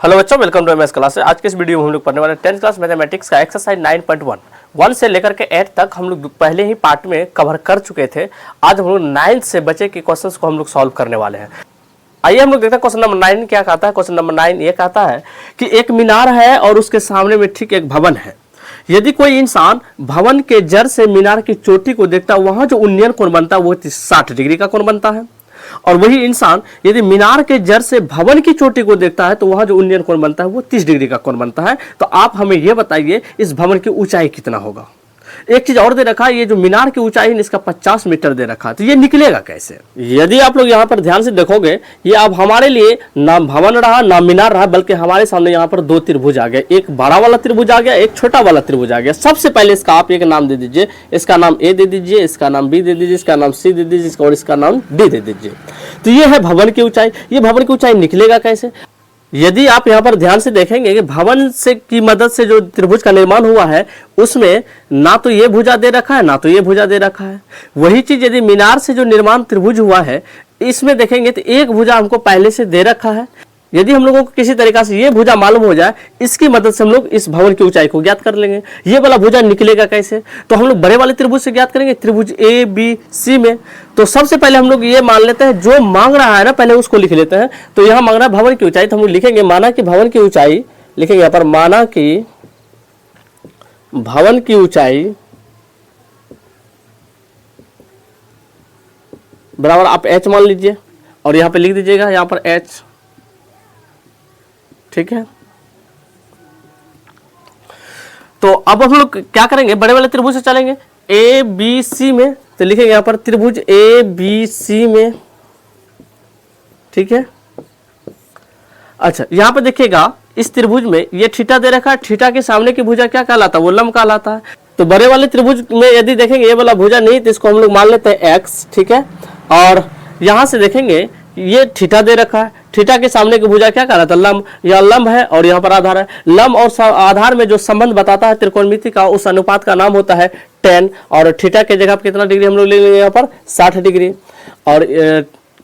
Hello बच्चों, welcome to MS class. आज के इस वीडियो में हम लोग पढ़ने वाले 10th क्लास मैथमेटिक्स का एक्सरसाइज 9.1 1 से लेकर के 8 तक हम लोग पहले ही पार्ट में कवर कर चुके थे। आज हम लोग 9th से बचे के क्वेश्चंस को हम लोग सॉल्व करने वाले हैं। आइए हम लोग देखते हैं क्वेश्चन नंबर 9 क्या कहता है। क्वेश्चन नंबर 9 ये कहता है कि एक मीनार है और उसके सामने में ठीक एक भवन है। यदि कोई इंसान भवन के जड़ से मीनार की चोटी को देखता है, वहां जो उन्नयन कोण बनता है वो 60 डिग्री का कोण बनता है। और वही इंसान यदि मीनार के जड़ से भवन की चोटी को देखता है तो वहां जो उन्नयन कोण बनता है वो 30 डिग्री का कोण बनता है। तो आप हमें यह बताइए इस भवन की ऊंचाई कितना होगा। एक चीज और दे रखा है, ये जो मीनार की ऊंचाई है इसका 50 मीटर दे रखा है, तो ये निकलेगा कैसे। यदि आप लोग यहाँ पर ध्यान से देखोगे, ये अब हमारे लिए ना भवन रहा ना मीनार रहा, बल्कि हमारे सामने यहाँ पर दो त्रिभुज आ गया। एक बड़ा वाला त्रिभुज आ गया, एक छोटा वाला त्रिभुज आ गया। सबसे पहले इसका आप एक नाम दे दीजिए। इसका नाम ए दे दीजिए, इसका नाम बी दे दीजिए, इसका नाम सी दे दीजिए और इसका नाम डी दे दीजिए। तो ये है भवन की ऊंचाई। ये भवन की ऊंचाई निकलेगा कैसे। यदि आप यहाँ पर ध्यान से देखेंगे कि भवन से की मदद से जो त्रिभुज का निर्माण हुआ है उसमें ना तो ये भुजा दे रखा है ना तो ये भुजा दे रखा है। वही चीज यदि मीनार से जो निर्माण त्रिभुज हुआ है इसमें देखेंगे तो एक भुजा हमको पहले से दे रखा है। यदि हम लोगों को किसी तरीका से ये भुजा मालूम हो जाए, इसकी मदद से हम लोग इस भवन की ऊंचाई को ज्ञात कर लेंगे। ये वाला भुजा निकलेगा कैसे, तो हम लोग बड़े वाले त्रिभुज से ज्ञात करेंगे, त्रिभुज ए बी सी में। तो सबसे पहले हम लोग ये मान लेते हैं, जो मांग रहा है ना पहले उसको लिख लेते हैं। तो यहाँ मांग रहा है भवन की ऊंचाई, तो हम लोग लिखेंगे माना कि भवन की ऊंचाई, लिखेंगे यहाँ पर माना कि भवन की ऊंचाई बराबर आप एच मान लीजिए और यहाँ पे लिख दीजिएगा यहाँ पर एच। ठीक है, तो अब हम लोग क्या करेंगे, बड़े वाले त्रिभुज से चलेंगे ए बी सी में। तो लिखेंगे यहाँ पर त्रिभुज ए बी सी में। ठीक है, अच्छा यहाँ पर देखिएगा इस त्रिभुज में ये थीटा दे रखा है। थीटा के सामने की भुजा क्या कहलाता है, वो लंब कहलाता है। तो बड़े वाले त्रिभुज में यदि देखेंगे ये वाला भुजा नहीं तो इसको हम लोग मान लेते हैं एक्स। ठीक है, और यहां से देखेंगे ये थीटा दे रखा है। थीटा के सामने की भुजा क्या कहलाता है, लंब। यह लंब है और यहाँ पर आधार है। लंब और आधार में जो संबंध बताता है त्रिकोणमिति का, उस अनुपात का नाम होता है tan। और थीटा के जगह पर कितना डिग्री हम लोग ले लेंगे यहाँ पर 60 डिग्री। और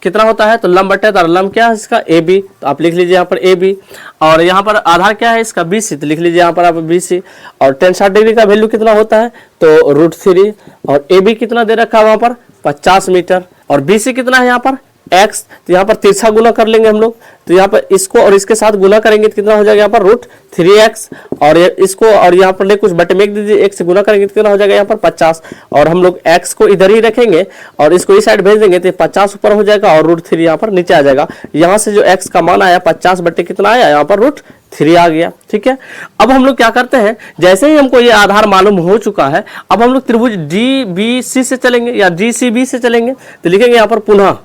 कितना होता है, तो लंब बटे आधार, लंब क्या है इसका ए बी, तो आप लिख लीजिए यहाँ पर ए बी। और यहाँ पर आधार क्या है इसका बी सी, तो लिख लीजिए यहाँ पर आप बी सी। और tan 60 डिग्री का वैल्यू कितना होता है, तो √3। और ए बी कितना दे रखा है वहाँ पर 50 मीटर। और बी सी कितना है यहाँ पर x, तो यहाँ पर तिरछा गुना कर लेंगे हम लोग। तो यहाँ पर इसको और इसके साथ गुना करेंगे तो कितना हो जाएगा यहाँ पर √3x। और इसको और यहाँ पर ले कुछ बटे में दीजिए, x से गुना करेंगे तो कितना हो जाएगा यहाँ पर 50। और हम लोग x को इधर ही रखेंगे और इसको इस साइड भेज देंगे तो 50 ऊपर हो जाएगा और √3 यहाँ पर नीचे आ जाएगा। यहाँ से जो x का मान आया 50 बटे कितना आया, यहाँ पर √3 आ गया। ठीक है, अब हम लोग क्या करते हैं, जैसे ही हमको ये आधार मालूम हो चुका है, अब हम लोग त्रिभुज डी बी सी से चलेंगे या डी सी बी से चलेंगे। तो लिखेंगे यहाँ पर पुनः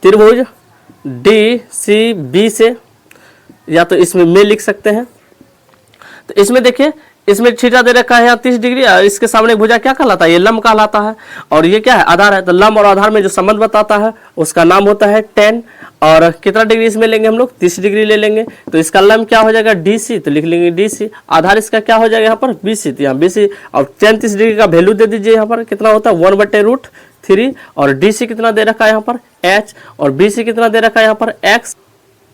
त्रिभुज डी सी बी से, या तो इसमें में लिख सकते हैं। तो इसमें देखिए इसमें थीटा दे रखा है यहाँ 30 डिग्री। इसके सामने भुजा क्या कहलाता है, ये लंब कहलाता है। और ये क्या है, आधार है। तो लंब और आधार में जो संबंध बताता है उसका नाम होता है tan। और कितना डिग्री इसमें लेंगे हम लोग, 30 डिग्री ले लेंगे। तो इसका लंब क्या हो जाएगा डी सी, तो लिख लेंगे डी सी। आधार इसका क्या हो जाएगा यहाँ पर बी सी, तो यहाँ बी सी। और tan 30 डिग्री का वैल्यू दे दीजिए यहाँ पर कितना होता है 1/√3। और डी सी कितना दे रखा है यहाँ पर एच। और बी सी कितना दे रखा है यहाँ पर एक्स।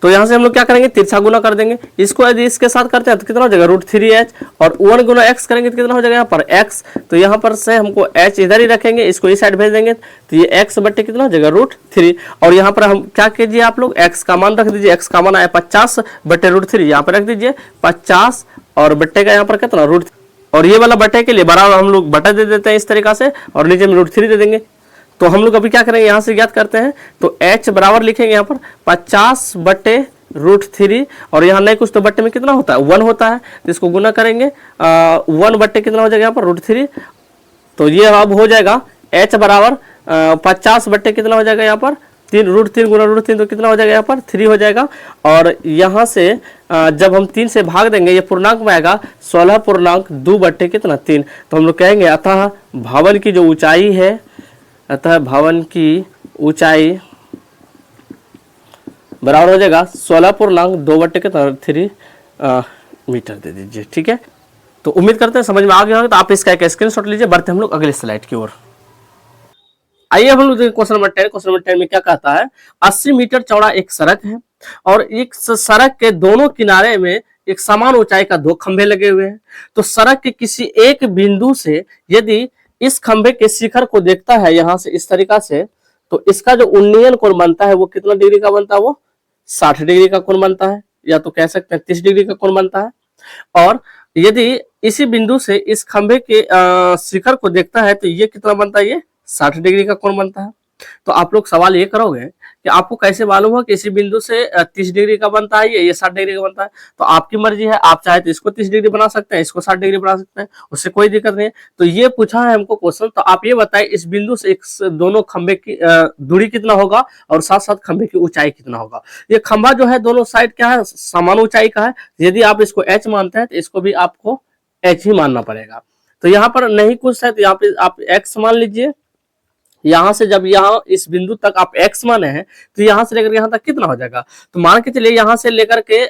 तो यहाँ से हम लोग क्या करेंगे, तिरछा गुना कर देंगे। इसको यदि इसके साथ करते हैं तो कितना हो जाएगा √3h। और 1 गुना x करेंगे तो कितना हो जाएगा यहाँ पर x। तो यहाँ पर से हमको h इधर ही रखेंगे, इसको इस साइड भेज देंगे तो ये x बटे कितना हो जाएगा √3। और यहाँ पर हम क्या कीजिए, आप लोग x का मान रख दीजिए। x का मान आया 50 बटे √3, यहाँ पर रख दीजिए 50 और बट्टे का यहाँ पर कितना √3। और ये वाला बटे के लिए बराबर हम लोग बटा दे देते हैं इस तरीका से और नीचे में √3 दे देंगे। तो हम लोग अभी क्या करेंगे, यहाँ से ज्ञात करते हैं। तो h बराबर लिखेंगे यहाँ पर 50 बटे √3। और यहाँ नहीं कुछ तो बट्टे में कितना होता है 1 होता है, तो इसको गुना करेंगे 1 बट्टे कितना हो जाएगा यहाँ पर √3। तो ये अब हो जाएगा h बराबर 50 बट्टे कितना हो जाएगा यहाँ पर 3 √3 गुना √3, तो कितना हो जाएगा यहाँ पर 3 हो जाएगा। और यहाँ से जब हम 3 से भाग देंगे ये पूर्णांक में आएगा 16.2 बट्टे कितना 3। तो हम लोग कहेंगे अतः भवन की जो ऊंचाई है, अतः भवन की ऊंचाई बराबर हो जाएगा 16.2 बट्टे के 3 मीटर दे दीजिए। ठीक है, तो उम्मीद करते हैं समझ में आ गया होगा। तो आप इसका एक स्क्रीनशॉट लीजिए। बढ़ते हम लोग अगले स्लाइड की ओर। आइए हम लोग क्वेश्चन नंबर 10। क्वेश्चन नंबर 10 में क्या कहता है, 80 मीटर चौड़ा एक सड़क है और एक सड़क के दोनों किनारे में एक समान ऊंचाई का दो खंभे लगे हुए हैं। तो सड़क के किसी एक बिंदु से यदि इस खंभे के शिखर को देखता है यहां से इस तरीका से, तो इसका जो उन्नयन कोण बनता है वो कितना डिग्री का बनता है, वो 60 डिग्री का कोण बनता है, या तो कह सकते हैं 30 डिग्री का कोण बनता है। और यदि इसी बिंदु से इस खंभे के शिखर को देखता है तो ये कितना बनता है, ये 60 डिग्री का कोण बनता है। तो आप लोग सवाल ये करोगे कि आपको कैसे मालूम हो कि इसी बिंदु से 30 डिग्री का बनता है, ये 60 डिग्री का बनता है। तो आपकी मर्जी है, आप चाहे तो इसको 30 डिग्री बना सकते हैं, इसको 60 डिग्री बना सकते हैं, उससे कोई दिक्कत नहीं है। तो ये पूछा है हमको क्वेश्चन, तो आप ये बताइए इस बिंदु से दोनों खंभे की दूरी कितना होगा और साथ साथ खंभे की ऊंचाई कितना होगा। ये खंभा जो है दोनों साइड क्या है, समान ऊंचाई का है। यदि आप इसको h मानते हैं तो इसको भी आपको h ही मानना पड़ेगा। तो यहाँ पर नहीं कुछ है तो यहाँ पे आप x मान लीजिए। यहां से जब यहाँ इस बिंदु तक आप x माने हैं तो यहां से लेकर यहाँ तक कितना हो जाएगा, तो मान के चलिए यहां से लेकर के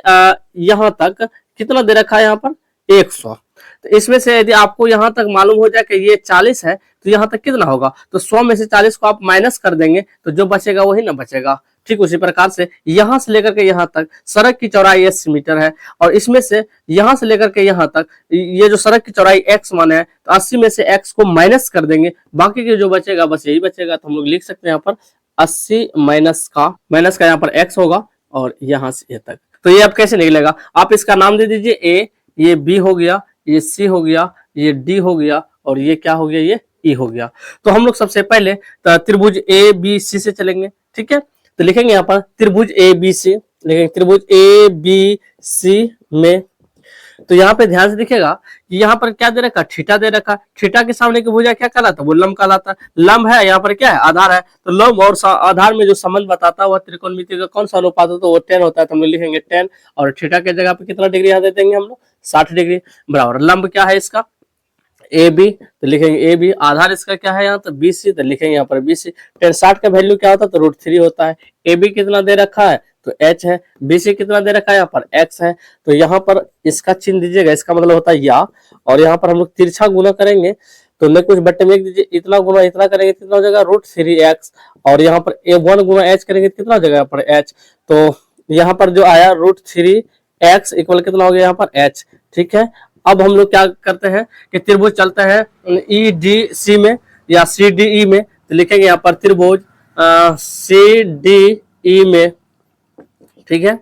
यहाँ तक कितना दे रखा है यहाँ पर 100। तो इसमें से यदि आपको यहाँ तक मालूम हो जाए कि ये 40 है तो यहाँ तक कितना होगा, तो 100 में से 40 को आप माइनस कर देंगे तो जो बचेगा वही ना बचेगा। ठीक उसी प्रकार से यहां से लेकर के यहाँ तक सड़क की चौड़ाई 80 मीटर है और इसमें से यहां से लेकर के यहाँ तक ये जो सड़क की चौड़ाई x मान है तो 80 में से x को माइनस कर देंगे, बाकी के जो बचेगा बस यही बचेगा। तो हम लोग लिख सकते हैं यहाँ पर 80 माइनस का यहाँ पर x होगा और यहाँ से ये तक। तो ये अब कैसे निकलेगा, आप इसका नाम दे दीजिए a, ये b हो गया, ये c हो गया, ये d हो गया और ये क्या हो गया, ये e हो गया। तो हम लोग सबसे पहले त्रिभुज ABC से चलेंगे। ठीक है, तो लिखेंगे यहाँ पर त्रिभुज ABC, लिखेंगे त्रिभुज ABC में। तो यहाँ पे ध्यान से दिखेगा कि यहाँ पर क्या दे रखा, थीटा दे रखा। थीटा के सामने की भुजा क्या कहलाता है, वो लंब कहलाता है। लंब है, यहाँ पर क्या है, आधार है। तो लंब और आधार में जो संबंध बताता है वह त्रिकोणमिति का कौन सा अनुपात होता है, वो 10 होता है। तो हम लोग लिखेंगे 10 और थीटा के जगह पे कितना डिग्री यहाँ दे देंगे हम लोग, 60 डिग्री बराबर। लंब क्या है इसका, AB, तो लिखेंगे AB। आधार इसका क्या है यहाँ, तो BC, तो लिखेंगे यहाँ पर BC। 10 60 का वैल्यू क्या होता है, तो √3 होता है। AB कितना दे रखा है, तो h है। BC कितना दे रखा है, यहाँ पर x है। तो यहाँ पर इसका चिन्ह दीजिएगा, इसका मतलब होता है या, और यहाँ पर हम लोग तिरछा गुना करेंगे तो न कुछ बट्टे में दीजिए, इतना गुना इतना करेंगे कितना हो जाएगा, √3x। और यहाँ पर 1 गुना h करेंगे कितना हो जाएगा, यहाँ पर h। तो यहाँ पर जो आया √3x इक्वल कितना हो गया, यहाँ पर h। ठीक है, अब हम लोग क्या करते हैं कि त्रिभुज चलते हैं EDC में या CDE में। तो लिखेंगे यहाँ पर त्रिभुज CDE में। ठीक है,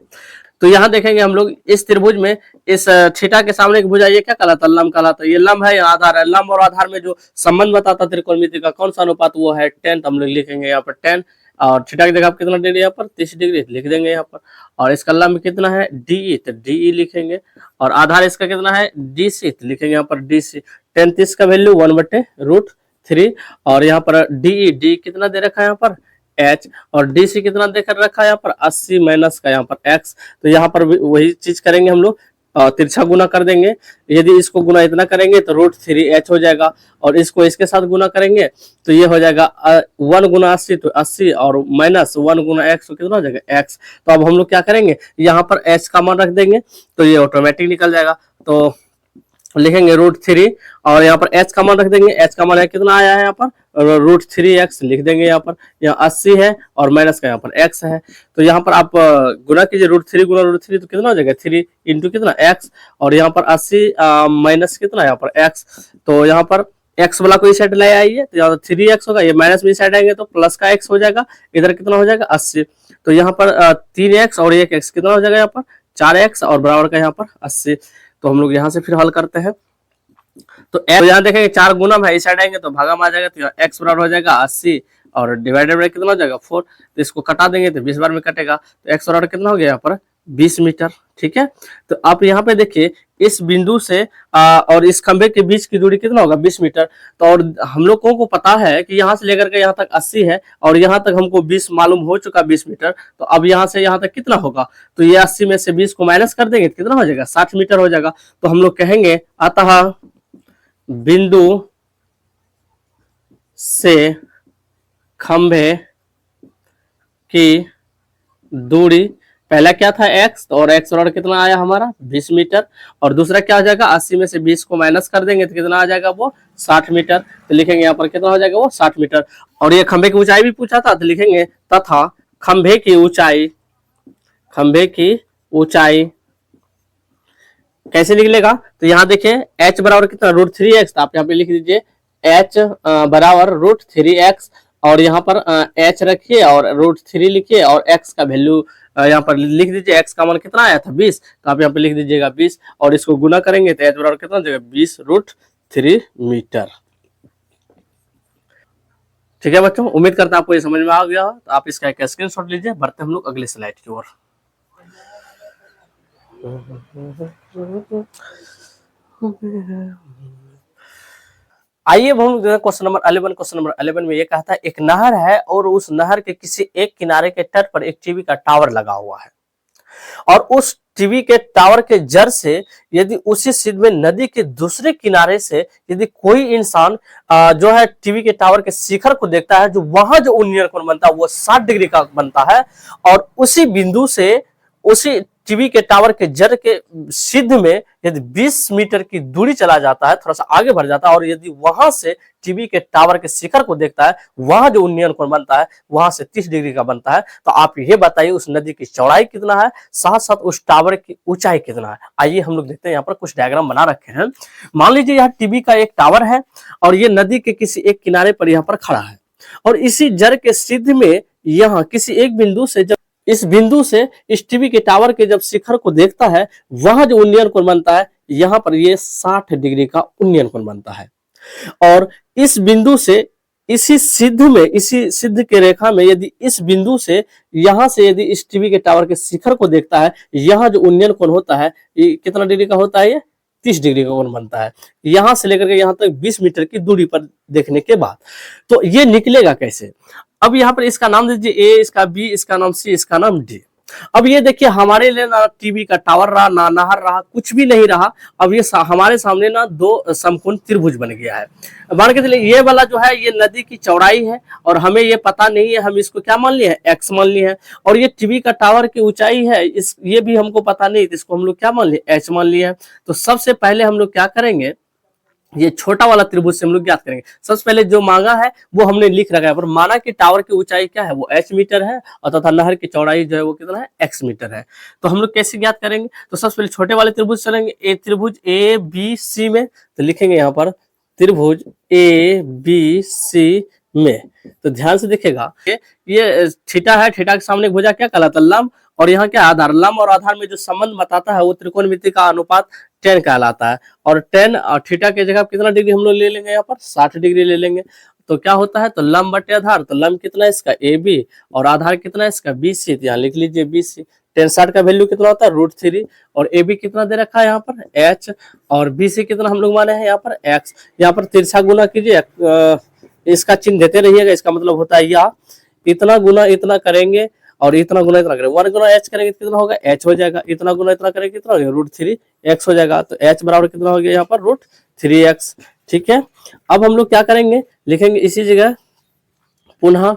तो यहाँ देखेंगे हम लोग इस त्रिभुज में इस थीटा के सामने की भुजा ये क्या कहलाता है, लंब कहलाता है। ये लंब है, यहाँ आधार है। लंब और आधार में जो संबंध बताता त्रिकोणमिति का कौन सा अनुपात, वो है 10। तो हम लोग लिखेंगे यहाँ पर 10 और थीटा की जगह आप कितना डिग्री, यहाँ पर 30 डिग्री लिख देंगे यहाँ पर। और इसका लंब कितना है DE, तो DE लिखेंगे। और आधार इसका कितना है DC, तो लिखेंगे यहाँ पर DC। 10 30 का वैल्यू 1/√3 और यहाँ पर DE कितना दे रखा है यहाँ पर h, और DC कितना देकर रखा है यहाँ पर 80 माइनस का यहाँ पर x। तो यहाँ पर वही चीज करेंगे हम लोग, तिरछा गुना कर देंगे। यदि इसको गुना इतना करेंगे तो √3h हो जाएगा और इसको इसके साथ गुना करेंगे तो ये हो जाएगा 1 गुना 80, तो 80 और माइनस 1 गुना x तो कितना हो जाएगा x। तो अब हम लोग क्या करेंगे, यहाँ पर h का मान रख देंगे तो ये ऑटोमेटिक निकल जाएगा। तो लिखेंगे √3 और यहाँ पर h का मान रख देंगे। h का मान है कितना आया है यहाँ पर √3x लिख देंगे यहाँ पर। यहाँ 80 है और माइनस का यहाँ पर x है। तो यहाँ पर आप गुना कीजिए √3 गुना √3 तो कितना हो जाएगा 3 इंटू कितना x, और यहाँ पर 80 माइनस कितना यहाँ पर x। तो यहाँ पर x वाला को इस साइड ले आइए तो यहाँ 3x होगा, ये माइनस में साइड आएंगे तो प्लस का x हो जाएगा। इधर कितना हो जाएगा 80। तो यहाँ पर 3x और 1x कितना हो जाएगा यहाँ पर 4x और बराबर का यहाँ पर 80। तो हम लोग यहाँ से फिर हल करते हैं। तो यहाँ देखेंगे 4 गुना है, इस साइड आएंगे तो भागा में आ जाएगा। तो x बराबर हो जाएगा 80 और डिवाइडेड बाय कितना हो जाएगा 4। तो इसको कटा देंगे तो 20 बार में कटेगा। तो x बराबर कितना हो गया यहाँ पर 20 मीटर। ठीक है, तो आप यहाँ पे देखिए इस बिंदु से और इस खंबे के बीच की दूरी कितना होगा 20 मीटर। तो और हम लोगों को पता है कि यहाँ से लेकर के यहाँ तक 80 है और यहाँ तक हमको 20 मालूम हो चुका 20 मीटर। तो अब यहाँ से यहाँ तक कितना होगा, तो ये 80 में से 20 को माइनस कर देंगे तो कितना हो जाएगा 60 मीटर हो जाएगा। तो हम लोग कहेंगे अतः बिंदु से खंभे की दूरी, पहला क्या था x और x बराबर कितना आया हमारा 20 मीटर, और दूसरा क्या हो जाएगा 80 में से 20 को माइनस कर देंगे तो कितना आ जाएगा वो 60 मीटर। तो लिखेंगे यहाँ पर कितना हो जाएगा वो 60 मीटर। और ये खंभे की ऊंचाई भी पूछा था तो लिखेंगे तथा खंभे की ऊंचाई खंभे की ऊंचाई कैसे निकलेगा? तो यहाँ देखिए h बराबर कितना √3x, तो आप यहाँ पे लिख दीजिए h बराबर √3x, और यहाँ पर h रखिए और √3 लिखिए और x का वैल्यू यहाँ पर लिख दीजिए। x का मान कितना आया था 20, तो आप यहाँ पे लिख दीजिएगा 20 और इसको गुना करेंगे तो h बराबर कितना हो जाएगा 20√3 मीटर। ठीक है बच्चों, उम्मीद करता हूं आपको ये समझ में आ गया हो। तो आप इसका एक स्क्रीनशॉट लीजिए। बढ़ते हम लोग अगले स्लाइड की ओर। आइए हम लोग क्वेश्चन नंबर 11। क्वेश्चन नंबर 11 में ये कहता है एक नहर है और उस नहर के किसी एक किनारे के तट पर एक टीवी का टावर लगा हुआ है, और उस टीवी के टावर के जड़ से यदि उसी सिद्ध में नदी के दूसरे किनारे से यदि कोई इंसान जो है टीवी के टावर के शिखर को देखता है, जो वहां जो उन्नयन कोण बनता है वो 60 डिग्री का बनता है, और उसी बिंदु से उसी टीवी के टावर के जड़ के सिद्ध में यदि 20 मीटर की दूरी चला जाता है, थोड़ा सा आगे बढ़ जाता है, और यदि वहां से टीवी के टावर के शिखर को देखता है, वहां जो उन्नयन कोण बनता है वहां से 30 डिग्री का बनता है। तो आप ये बताइए उस नदी की चौड़ाई कितना है, साथ साथ उस टावर की ऊंचाई कितना है। आइए हम लोग देखते हैं, यहाँ पर कुछ डायग्राम बना रखे हैं। मान लीजिए यहाँ टीवी का एक टावर है और ये नदी के किसी एक किनारे पर यहाँ पर खड़ा है, और इसी जड़ के सिद्ध में यहाँ किसी एक बिंदु से जब इस बिंदु से इस टीवी के टावर के जब शिखर को देखता है, वहां जो उन्नयन कोण बनता है यहाँ पर ये 60 डिग्री का उन्नयन कोण बनता है। और इस बिंदु से इसी सिद्ध में, इसी सिद्ध के रेखा में यदि इस बिंदु से यहां से यदि इस टीवी के टावर के शिखर को देखता है, यहाँ जो उन्नयन कोण होता है ये कितना डिग्री का होता है, ये 30 डिग्री का कोण बनता है, यहां से लेकर के यहां तक 20 मीटर की दूरी पर देखने के बाद। तो ये निकलेगा कैसे? अब यहाँ पर इसका नाम दीजिए ए, इसका बी, इसका नाम सी, इसका नाम डी। अब ये देखिए हमारे लिए ना टीवी का टावर रहा, ना नहर रहा, कुछ भी नहीं रहा। अब ये हमारे सामने ना दो समकोण त्रिभुज बन गया है। मान के चलिए ये वाला जो है ये नदी की चौड़ाई है, और हमें ये पता नहीं है, हम इसको क्या मान लिए हैं, x मान लिए हैं। और ये टीवी का टावर की ऊंचाई है, इस ये भी हमको पता नहीं, तो इसको हम लोग क्या मान लिए, h मान लिए हैं। तो सबसे पहले हम लोग क्या करेंगे, ये छोटा वाला त्रिभुज से हम लोग ज्ञात करेंगे। सबसे पहले जो मांगा है वो हमने लिख रखा है, पर माना कि टावर की ऊंचाई क्या है, वो h मीटर है, और तथा नहर की चौड़ाई जो है वो कितना है, x मीटर है। तो हम लोग कैसे ज्ञात करेंगे? तो सबसे पहले छोटे वाले त्रिभुज चलेंगे, ए त्रिभुज ए बी सी में, तो लिखेंगे यहाँ पर त्रिभुज ए बी सी में। तो ध्यान से देखिएगा, ये थीटा है, थीटा के सामने भुजा क्या कहलाता है, लंब, और यहाँ क्या आधार। लंब और आधार में जो संबंध बताता है वो त्रिकोणमिति का अनुपात tan कहलाता है। और tan और थीटा की जगह कितना डिग्री हम लोग ले लेंगे, यहाँ पर 60 डिग्री ले लेंगे। तो क्या होता है, तो लंब बटे आधार, तो लंब कितना है इसका AB, और आधार कितना है इसका BC, तो यहाँ लिख लीजिए BC। tan 60 का वैल्यू कितना होता है, √3, और AB कितना दे रखा है यहाँ पर H, और BC कितना हम लोग माने हैं यहाँ पर X। यहाँ पर तिरछा गुना कीजिए, इसका चिन्ह देते रहिएगा, इसका मतलब होता है या इतना गुना इतना करेंगे और इतना गुना इतना करेंगे, 1 गुना h करेंगे कितना होगा, h हो जाएगा। इतना गुना इतना करेंगे कितना हो जाएगा, √3x हो जाएगा। तो h बराबर कितना हो गया यहाँ पर, √3x। ठीक है, अब हम लोग क्या करेंगे, लिखेंगे इसी जगह पुनः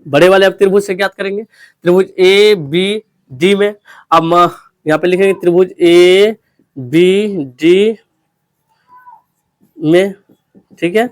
बड़े वाले अब त्रिभुज से ज्ञात करेंगे, त्रिभुज ए बी डी में। अब यहाँ पे लिखेंगे त्रिभुज ए बी डी में। ठीक है,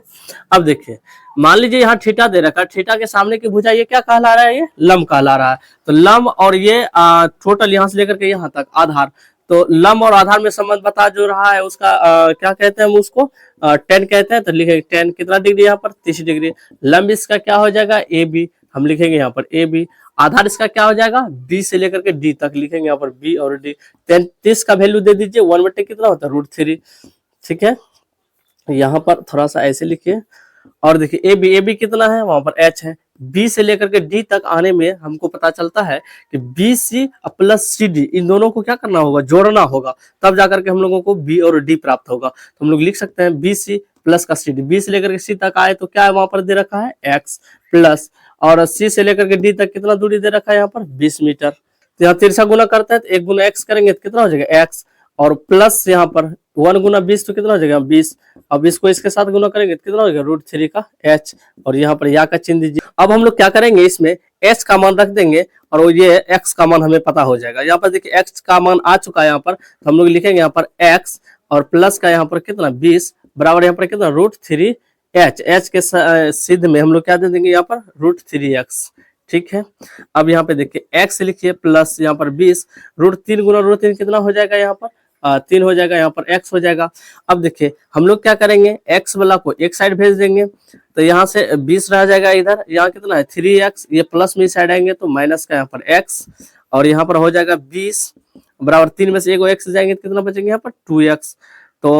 अब देखिए मान लीजिए यहाँ थीटा दे रखा है, थीटा के सामने की भुजा ये क्या कहला रहा है, ये लंब कहला रहा है। तो लंब और ये टोटल यहाँ से लेकर के यहाँ तक आधार, तो लंब और आधार में संबंध बता जो रहा है उसका क्या कहते हैं, हम उसको tan कहते हैं। तो लिखेंगे tan कितना डिग्री यहाँ पर, 30 डिग्री। लंब इसका क्या हो जाएगा, AB, हम लिखेंगे यहाँ पर AB। आधार इसका क्या हो जाएगा, B से लेकर के D तक, लिखेंगे यहाँ पर B और D। 30 का वैल्यू दे दीजिए, 1/, कितना होता है, √3। ठीक है, यहाँ पर थोड़ा सा ऐसे लिखिए, और देखिए AB कितना है, वहां पर H है। B से लेकर के D तक आने में हमको पता चलता है कि BC प्लस CD इन दोनों को क्या करना होगा, जोड़ना होगा, तब जाकर के हम लोगों को B और D प्राप्त होगा। तो हम लोग लिख सकते हैं BC प्लस का CD, B से लेकर के C तक आए तो क्या है, वहां पर दे रखा है x प्लस, और C से लेकर के D तक कितना दूरी दे रखा है यहाँ पर, 20 मीटर। तो यहाँ तिरछा गुना करता है, तो 1 गुना x करेंगे तो कितना हो जाएगा x, और प्लस यहाँ पर 1 गुना 20 तो कितना हो जाएगा 20। अब इसको इसके साथ गुना करेंगे तो कितना हो जाएगा, √3 का h, और यहाँ पर या का चिन्ह दीजिए। अब हम लोग क्या करेंगे, इसमें h का मान रख देंगे और ये x का मान हमें पता हो जाएगा। यहाँ पर देखिए x का मान आ चुका है यहाँ पर, तो हम लोग लिखेंगे यहाँ पर x, और प्लस का यहाँ पर कितना 20, बराबर यहाँ पर कितना √3h। h के सिद्ध में हम लोग क्या दे देंगे यहाँ पर, √3x। ठीक है। अब यहाँ पे देखिए x लिखिए प्लस यहाँ पर 20 √3 गुना √3 कितना हो जाएगा यहाँ पर 3 हो जाएगा, यहाँ पर x हो जाएगा। अब देखिए हम लोग क्या करेंगे, x वाला को एक साइड भेज देंगे तो यहाँ से 20 रह जाएगा, इधर यहाँ कितना है 3x, ये प्लस में साइड आएंगे तो माइनस का यहाँ पर x, और यहाँ पर हो जाएगा 20 बराबर 3 में से एक x जाएंगे तो कितना बचेंगे यहाँ पर 2x। तो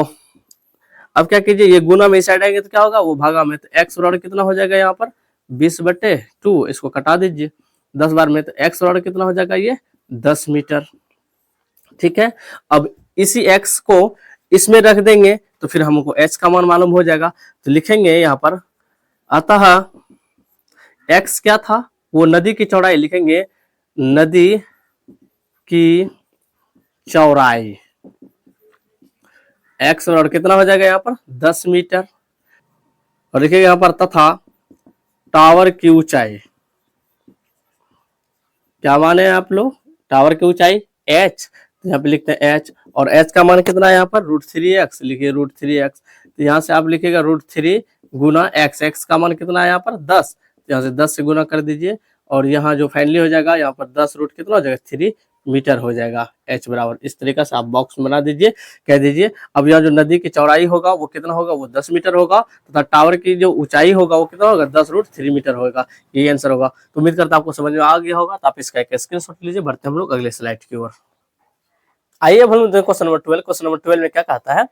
अब क्या कीजिए, ये गुना में साइड आएंगे तो क्या होगा, वो भागा में, तो x बराबर कितना हो जाएगा यहाँ पर 20/2, इसको कटा दीजिए 10 बार में, तो x बराबर कितना हो जाएगा ये 10 मीटर। ठीक है। अब इसी x को इसमें रख देंगे तो फिर हमको h का मान मालूम हो जाएगा, तो लिखेंगे यहाँ पर, अतः x क्या था, वो नदी की चौड़ाई लिखेंगे, नदी की चौड़ाई x बराबर कितना हो जाएगा यहाँ पर 10 मीटर, और लिखेंगे यहाँ पर तथा टावर की ऊंचाई, क्या माने हैं आप लोग, टावर की ऊंचाई h, तो यहाँ पे लिखते हैं h, और h का मान कितना है यहाँ पर √3x, लिखिए √3x, तो यहाँ से आप लिखिएगा √3 गुना x का मान कितना है यहाँ पर 10, तो यहाँ से 10 से गुना कर दीजिए, और यहाँ जो फाइनली हो जाएगा यहाँ पर 10 रूट कितना हो जाएगा 3 मीटर हो जाएगा h बराबर। इस तरीके से आप बॉक्स बना दीजिए, कह दीजिए। अब यहाँ जो नदी की चौड़ाई होगा वो कितना होगा, वो 10 मीटर होगा, तथा टावर की जो ऊंचाई होगा वो कितना होगा 10√3 मीटर होगा। यही आंसर होगा। तो उम्मीद करता हूं आपको समझ में आ गया होगा। तो आप इसका एक स्क्रीनशॉट लीजिए। बढ़ते हम लोग अगले स्लाइड की ओर। आइए अब हम लोग क्वेश्चन नंबर 12। क्वेश्चन नंबर 12 में क्या कहता है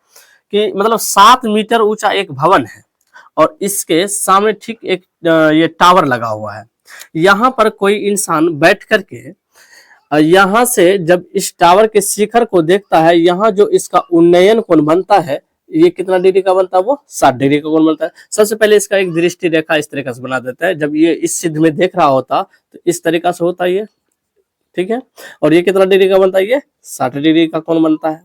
कि मतलब 7 मीटर ऊंचा एक भवन है और इसके सामने ठीक एक ये टावर लगा हुआ है। यहाँ पर कोई इंसान बैठ करके यहाँ से जब इस टावर के शिखर को देखता है, यहाँ जो इसका उन्नयन कोण बनता है, ये कितना डिग्री का बनता है, वो 60 डिग्री का कोण बनता है। सबसे पहले इसका एक दृष्टि रेखा इस तरीके से बना देता है। जब ये इस सिद्ध में देख रहा होता तो इस तरीका से होता है ये, ठीक है। और ये कितना डिग्री का बनता है, ये 60 डिग्री का कोण बनता है।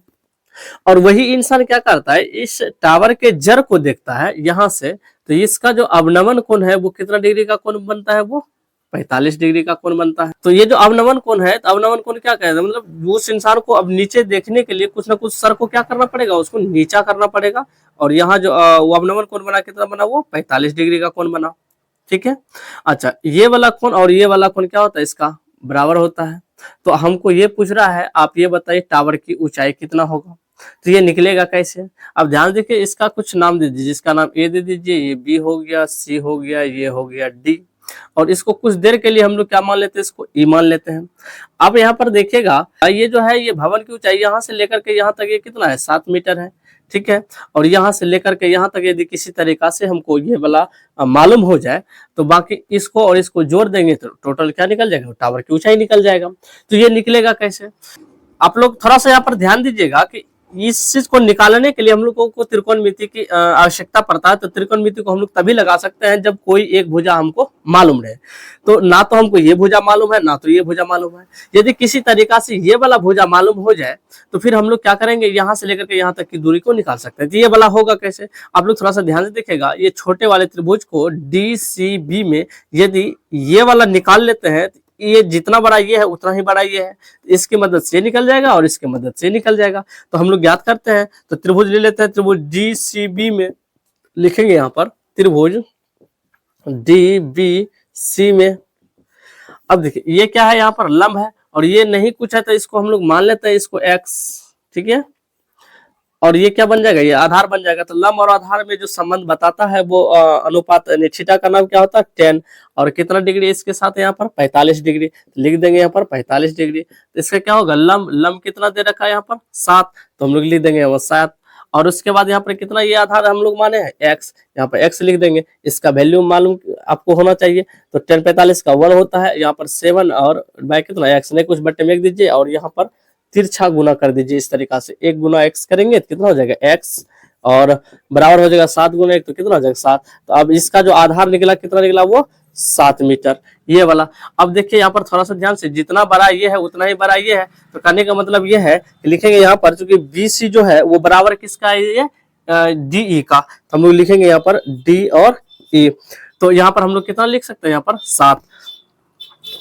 और वही इंसान क्या करता है, इस टावर के जड़ को देखता है यहाँ से, तो इसका जो अवनमन कोण है वो कितना डिग्री का कोण बनता है, वो 45 डिग्री का कोण बनता है। तो ये जो अवनमन कोण है, तो अवनमन कोण क्या कहते हैं, मतलब उस इंसान को अब नीचे देखने के लिए कुछ ना कुछ सर को क्या करना पड़ेगा, उसको नीचा करना पड़ेगा। और यहाँ जो वो अवनमन कोण बना कितना बना, वो 45 डिग्री का कोण बना। ठीक है। अच्छा, ये वाला कोण और ये वाला कोण क्या होता है, इसका बराबर होता है। तो हमको ये पूछ रहा है, आप ये बताइए टावर की ऊंचाई कितना होगा। तो ये निकलेगा कैसे। अब ध्यान देखिए, इसका कुछ नाम दे दीजिए, जिसका नाम ए दे दीजिए, ये बी हो गया, सी हो गया, ये हो गया डी, और इसको कुछ देर के लिए हम लोग क्या मान लेते हैं, इसको ई मान लेते हैं। अब यहाँ पर देखिएगा, ये जो है ये भवन की ऊंचाई यहाँ से लेकर के यहाँ तक ये कितना है, 7 मीटर है। ठीक है। और यहाँ से लेकर के यहाँ तक यदि किसी तरीका से हमको ये वाला मालूम हो जाए, तो बाकी इसको और इसको जोड़ देंगे तो टोटल क्या निकल जाएगा, टावर की ऊंचाई निकल जाएगा। तो ये निकलेगा कैसे, आप लोग थोड़ा सा यहाँ पर ध्यान दीजिएगा कि इस चीज को निकालने के लिए हम लोगों को त्रिकोणमिति की आवश्यकता पड़ता है। तो त्रिकोणमिति को हम लोग तभी लगा सकते हैं जब कोई एक भुजा हमको मालूम रहे। तो ना तो हमको ये भुजा मालूम है, ना तो ये भुजा मालूम है। यदि किसी तरीका से ये वाला भुजा मालूम हो जाए तो फिर हम लोग क्या करेंगे, यहाँ से लेकर के यहाँ तक की दूरी को निकाल सकते हैं। तो ये वाला होगा कैसे, आप लोग थोड़ा सा ध्यान से देखिएगा। ये छोटे वाले त्रिभुज को DCB में यदि ये वाला निकाल लेते हैं, ये जितना बड़ा ये है उतना ही बड़ा ये है, इसकी मदद से निकल जाएगा और इसकी मदद से निकल जाएगा। तो हम लोग ज्ञात करते हैं। तो त्रिभुज ले लेते हैं। त्रिभुज DCB में लिखेंगे यहाँ पर त्रिभुज DBC में। अब देखिए ये क्या है, यहाँ पर लंब है और ये नहीं कुछ है, तो इसको हम लोग मान लेते हैं इसको x। ठीक है। और ये क्या बन जाएगा, ये आधार बन जाएगा। तो लंब और आधार में जो संबंध बताता है वो अनुपात, थीटा का नाम क्या होता है 10, और कितना डिग्री इसके साथ यहाँ पर 45 डिग्री। लिख देंगे यहाँ पर 45 डिग्री। तो इसका क्या होगा, लंब कितना दे रखा है यहाँ पर 7, तो हम लोग लिख देंगे वो 7। और उसके बाद यहाँ पर कितना ये आधार हम लोग माने हैं x, यहाँ पर x लिख देंगे। इसका वैल्यू मालूम आपको होना चाहिए। तो 10 45 का 1 होता है, यहाँ पर 7 और बाय कितना x ने कुछ बट्टे में दीजिए और यहाँ पर तिरछा गुना कर दीजिए। इस तरीका से 1 गुना x करेंगे तो कितना हो जाएगा x, और बराबर हो जाएगा 7 गुना 1, तो कितना हो जाएगा 7। तो अब इसका जो आधार निकला कितना निकला, वो 7 मीटर ये वाला। अब देखिए यहाँ पर थोड़ा सा ध्यान से, जितना बड़ा ये है उतना ही बड़ा ये है। तो कहने का मतलब ये है कि लिखेंगे यहाँ पर, चूंकि BC जो है वो बराबर किसका है, ये DE का, तो हम लोग लिखेंगे यहाँ पर D और E। तो यहाँ पर हम लोग कितना लिख सकते हैं, यहाँ पर 7।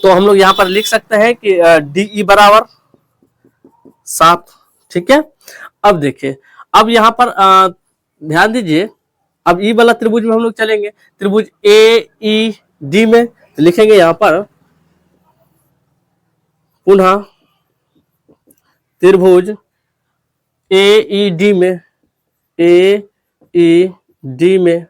तो हम लोग यहाँ पर लिख सकते हैं कि DE बराबर 7। ठीक है। अब देखिए, अब यहाँ पर ध्यान दीजिए, अब ई वाला त्रिभुज में हम लोग चलेंगे। त्रिभुज AED में तो लिखेंगे यहाँ पर पुनः त्रिभुज AED में, AED में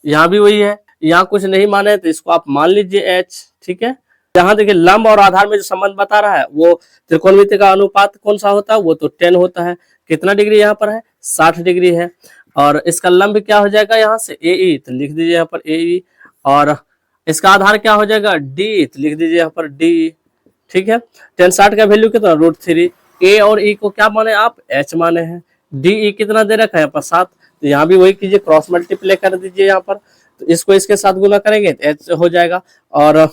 यहाँ भी वही है, यहाँ कुछ नहीं माने तो इसको आप मान लीजिए H, ठीक है। यहाँ देखिए लंब और आधार में जो संबंध बता रहा है वो त्रिकोणमिति का अनुपात कौन सा होता है, वो तो 10 होता है। कितना डिग्री यहाँ पर है, 60 डिग्री है। और इसका लंब क्या हो जाएगा यहाँ से AE, तो लिख दीजिए यहाँ पर AE। और इसका आधार क्या हो जाएगा D, तो लिख दीजिए यहाँ पर DE, ठीक है। 10/60 का वैल्यू कितना, √3। A और E को क्या माने आप, H माने हैं। DE कितना दे रखा है यहाँ पर 7, तो यहाँ भी वही कीजिए, क्रॉस मल्टीप्लाई कर दीजिए यहाँ पर। तो इसको इसके साथ गुना करेंगे तो H हो जाएगा, और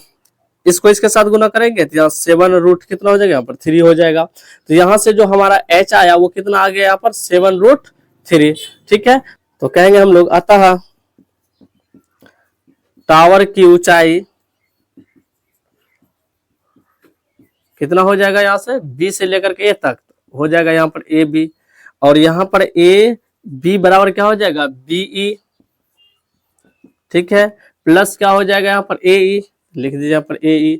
इसको इसके साथ गुना करेंगे तो यहाँ 7 रूट कितना हो जाएगा, यहाँ पर 3 हो जाएगा। तो यहाँ से जो हमारा H आया वो कितना आ गया यहाँ पर 7√3, ठीक है। तो कहेंगे हम लोग अतः टावर की ऊंचाई कितना हो जाएगा, यहाँ से B से लेकर के A तक हो जाएगा यहाँ पर AB, और यहाँ पर AB बराबर क्या हो जाएगा BE, ठीक है, प्लस क्या हो जाएगा यहाँ पर AE, लिख दीजिए यहाँ पर AE।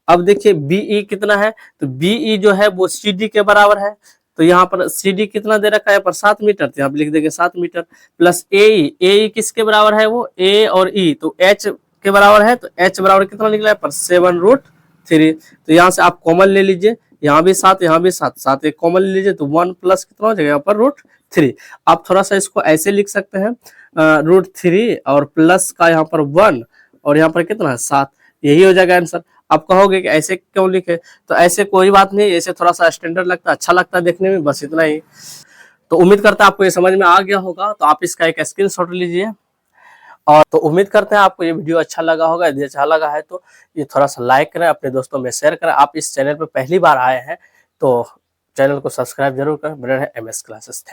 अब देखिए BE कितना है, तो BE जो है वो CD के बराबर है, तो यहाँ पर CD कितना दे रखा है यहाँ पर 7 मीटर, तो यहाँ पर लिख देंगे 7 मीटर, प्लस AE किसके बराबर है, वो A और E तो H के बराबर है, तो H बराबर कितना निकला है पर 7√3। तो यहाँ से आप कॉमन ले लीजिए, यहाँ भी 7, यहाँ भी 7, 7 एक कॉमन ले लीजिए, तो 1 प्लस कितना हो जाएगा यहाँ पर √3। आप थोड़ा सा इसको ऐसे लिख सकते हैं, √3 और प्लस का यहाँ पर 1 और यहाँ पर कितना है 7, यही हो जाएगा आंसर। आप कहोगे कि ऐसे क्यों लिखे, तो ऐसे कोई बात नहीं, ऐसे थोड़ा सा स्टैंडर्ड लगता है, अच्छा लगता है देखने में, बस इतना ही। तो उम्मीद करता है आपको ये समझ में आ गया होगा, तो आप इसका एक स्क्रीनशॉट लीजिए। और तो उम्मीद करते हैं आपको ये वीडियो अच्छा लगा होगा। यदि अच्छा लगा है तो ये थोड़ा सा लाइक करें, अपने दोस्तों में शेयर करें। आप इस चैनल पर पहली बार आए हैं तो चैनल को सब्सक्राइब जरूर करें। बने रहें MS क्लासेस।